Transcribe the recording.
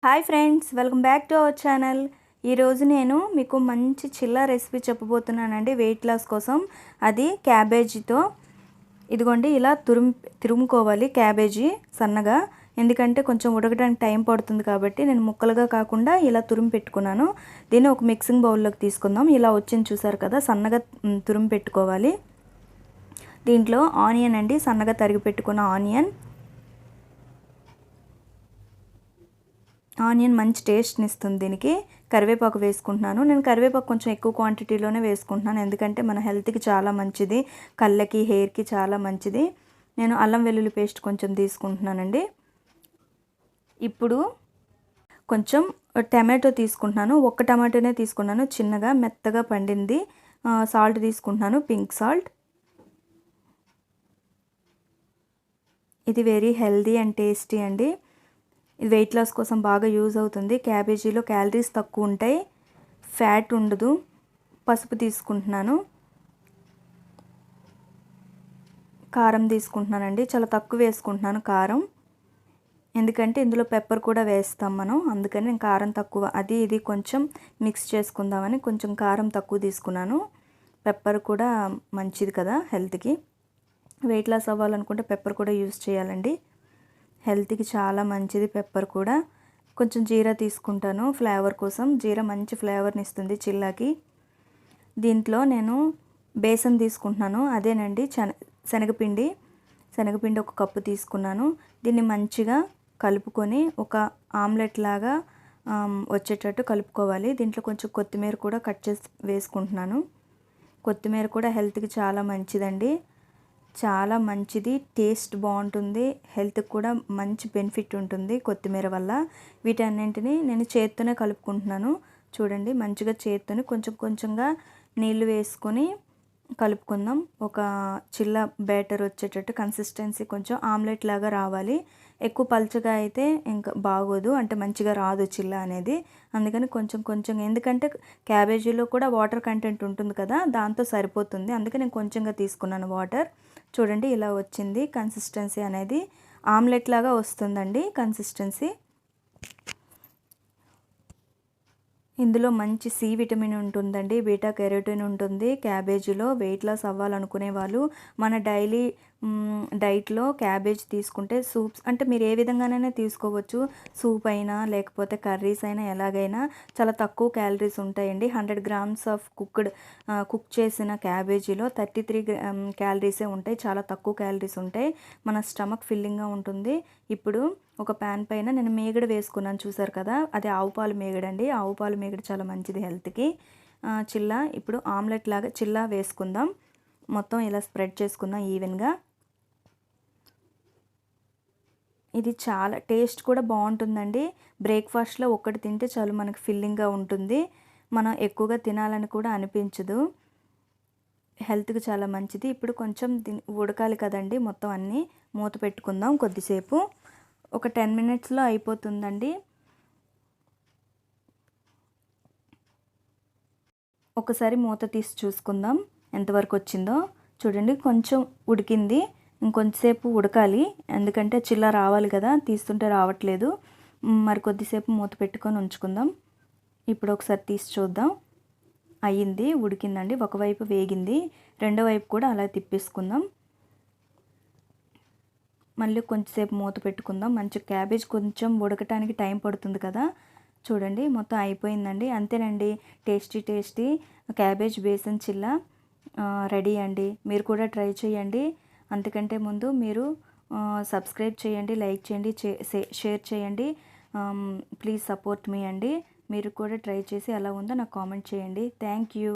Hi friends, welcome back to our channel. ఈరోజు నేను మీకు మంచి చిల్లా రెసిపీ చెప్పబోతున్నానండి వెయిట్ లాస్ కోసం. అది క్యాబేజీతో. ఇదిగోండి, ఇలా తురుముకోవాలి క్యాబేజీ సన్నగా. ఎందుకంటే కొంచెం ఉడకడానికి టైం పడుతుంది కాబట్టి నేను ముక్కలుగా కాకుండా ఇలా తురుము పెట్టుకున్నాను. దీన్ని ఒక మిక్సింగ్ బౌల్లోకి తీసుకుందాం. ఇలా వచ్చింది చూసారు కదా, సన్నగా తురుము పెట్టుకోవాలి. దీంట్లో ఆనియన్ అండి, సన్నగా తరిగి పెట్టుకున్న ఆనియన్ మంచి టేస్ట్ని ఇస్తుంది. దీనికి కరివేపాకు వేసుకుంటున్నాను. నేను కరివేపాకు కొంచెం ఎక్కువ క్వాంటిటీలోనే వేసుకుంటున్నాను, ఎందుకంటే మన హెల్త్కి చాలా మంచిది, కళ్ళకి హెయిర్కి చాలా మంచిది. నేను అల్లం వెల్లుల్లి పేస్ట్ కొంచెం తీసుకుంటున్నానండి. ఇప్పుడు కొంచెం టమాటో తీసుకుంటున్నాను. ఒక్క టమాటోనే తీసుకున్నాను, చిన్నగా మెత్తగా పండింది. సాల్ట్ తీసుకుంటున్నాను, పింక్ సాల్ట్. ఇది వెరీ హెల్దీ అండ్ టేస్టీ అండి. ఇది వెయిట్ లాస్ కోసం బాగా యూజ్ అవుతుంది. క్యాబేజీలో క్యాలరీస్ తక్కువ ఉంటాయి, ఫ్యాట్ ఉండదు. పసుపు తీసుకుంటున్నాను. కారం తీసుకుంటున్నానండి, చాలా తక్కువ వేసుకుంటున్నాను కారం, ఎందుకంటే ఇందులో పెప్పర్ కూడా వేస్తాం మనం, అందుకని నేను కారం తక్కువ. అది ఇది కొంచెం మిక్స్ చేసుకుందామని కొంచెం కారం తక్కువ తీసుకున్నాను. పెప్పర్ కూడా మంచిది కదా హెల్త్కి. వెయిట్ లాస్ అవ్వాలనుకుంటే పెప్పర్ కూడా యూజ్ చేయాలండి, హెల్త్కి చాలా మంచిది పెప్పర్ కూడా. కొంచెం జీరా తీసుకుంటాను ఫ్లేవర్ కోసం. జీరా మంచి ఫ్లేవర్ని ఇస్తుంది చిల్లాకి. దీంట్లో నేను బేసన్ తీసుకుంటున్నాను, అదేనండి శనగపిండి. శనగపిండి ఒక కప్పు తీసుకున్నాను. దీన్ని మంచిగా కలుపుకొని ఒక ఆమ్లెట్ లాగా వచ్చేటట్టు కలుపుకోవాలి. దీంట్లో కొంచెం కొత్తిమీర కూడా కట్ చేసి వేసుకుంటున్నాను. కొత్తిమీర కూడా హెల్త్కి చాలా మంచిదండి, చాలా మంచిది. టేస్ట్ బాగుంటుంది, హెల్త్కి కూడా మంచి బెనిఫిట్ ఉంటుంది కొత్తిమీర వల్ల. వీటన్నింటినీ నేను చేత్తోనే కలుపుకుంటున్నాను. చూడండి, మంచిగా చేత్తోని కొంచెం కొంచెంగా నీళ్లు వేసుకొని కలుపుకుందాం. ఒక చిల్ల బ్యాటర్ వచ్చేటట్టు కన్సిస్టెన్సీ కొంచెం ఆమ్లెట్ లాగా రావాలి. ఎక్కువ పల్చగా అయితే ఇంకా బాగోదు, అంటే మంచిగా రాదు చిల్ల అనేది. అందుకని కొంచెం కొంచెం, ఎందుకంటే క్యాబేజీలో కూడా వాటర్ కంటెంట్ ఉంటుంది కదా, దాంతో సరిపోతుంది. అందుకే నేను కొంచెంగా తీసుకున్నాను వాటర్. చూడండి, ఇలా వచ్చింది కన్సిస్టెన్సీ అనేది. ఆమ్లెట్ లాగా వస్తుందండి కన్సిస్టెన్సీ. ఇందులో మంచి సి విటమిన్ ఉంటుందండి, బీటా కెరోటిన్ ఉంటుంది క్యాబేజీలో. వెయిట్ లాస్ అవ్వాలనుకునే వాళ్ళు మన డైలీ డైట్లో క్యాబేజ్ తీసుకుంటే, సూప్స్ అంటే మీరు ఏ విధంగానైనా తీసుకోవచ్చు, సూప్ అయినా లేకపోతే కర్రీస్ అయినా, ఎలాగైనా చాలా తక్కువ క్యాలరీస్ ఉంటాయండి. 100 grams ఆఫ్ కుక్ చేసిన క్యాబేజీలో 33 క్యాలరీసే ఉంటాయి, చాలా తక్కువ క్యాలరీస్ ఉంటాయి. మన స్టమక్ ఫిల్లింగ్గా ఉంటుంది. ఇప్పుడు ఒక ప్యాన్ పైన నేను మేగడ వేసుకున్నాను, చూసారు కదా, అది ఆవు పాలు మేగడండి. ఆవు పాలు మేగడ చాలా మంచిది హెల్త్కి. చిల్లా ఇప్పుడు ఆమ్లెట్ లాగా చిల్లా వేసుకుందాం. మొత్తం ఇలా స్ప్రెడ్ చేసుకుందాం ఈవెన్గా. ఇది చాలా టేస్ట్ కూడా బాగుంటుందండి. బ్రేక్ఫాస్ట్లో ఒక్కటి తింటే చాలు, మనకు ఫిల్లింగ్గా ఉంటుంది. మనం ఎక్కువగా తినాలని కూడా అనిపించదు, హెల్త్కి చాలా మంచిది. ఇప్పుడు కొంచెం ఉడకాలి కదండి, మొత్తం అన్నీ మూత పెట్టుకుందాం కొద్దిసేపు. ఒక 10 minutesలో అయిపోతుందండి. ఒకసారి మూత తీసి చూసుకుందాం ఎంతవరకు వచ్చిందో. చూడండి, కొంచెం ఉడికింది, ఇంకొంచెంసేపు ఉడకాలి, ఎందుకంటే చిల్ల రావాలి కదా, తీస్తుంటే రావట్లేదు. మరి కొద్దిసేపు మూత పెట్టుకొని ఉంచుకుందాం. ఇప్పుడు ఒకసారి తీసి చూద్దాం. అయ్యింది, ఉడికిందండి, ఒకవైపు వేగింది, రెండో వైపు కూడా అలా తిప్పేసుకుందాం. మళ్ళీ కొంచెంసేపు మూత పెట్టుకుందాం. మంచి క్యాబేజ్ కొంచెం ఉడకటానికి టైం పడుతుంది కదా. చూడండి, మొత్తం అయిపోయిందండి. అంతేనండి, tasty cabbage besan Chilla ready అండి. మీరు కూడా ట్రై చేయండి. అంతకంటే ముందు మీరు సబ్స్క్రైబ్ చేయండి, లైక్ చేయండి, షేర్ చేయండి. ప్లీజ్ సపోర్ట్ మీ అండి. మీరు కూడా ట్రై చేసి ఎలా ఉందో నాకు కామెంట్ చేయండి. Thank you.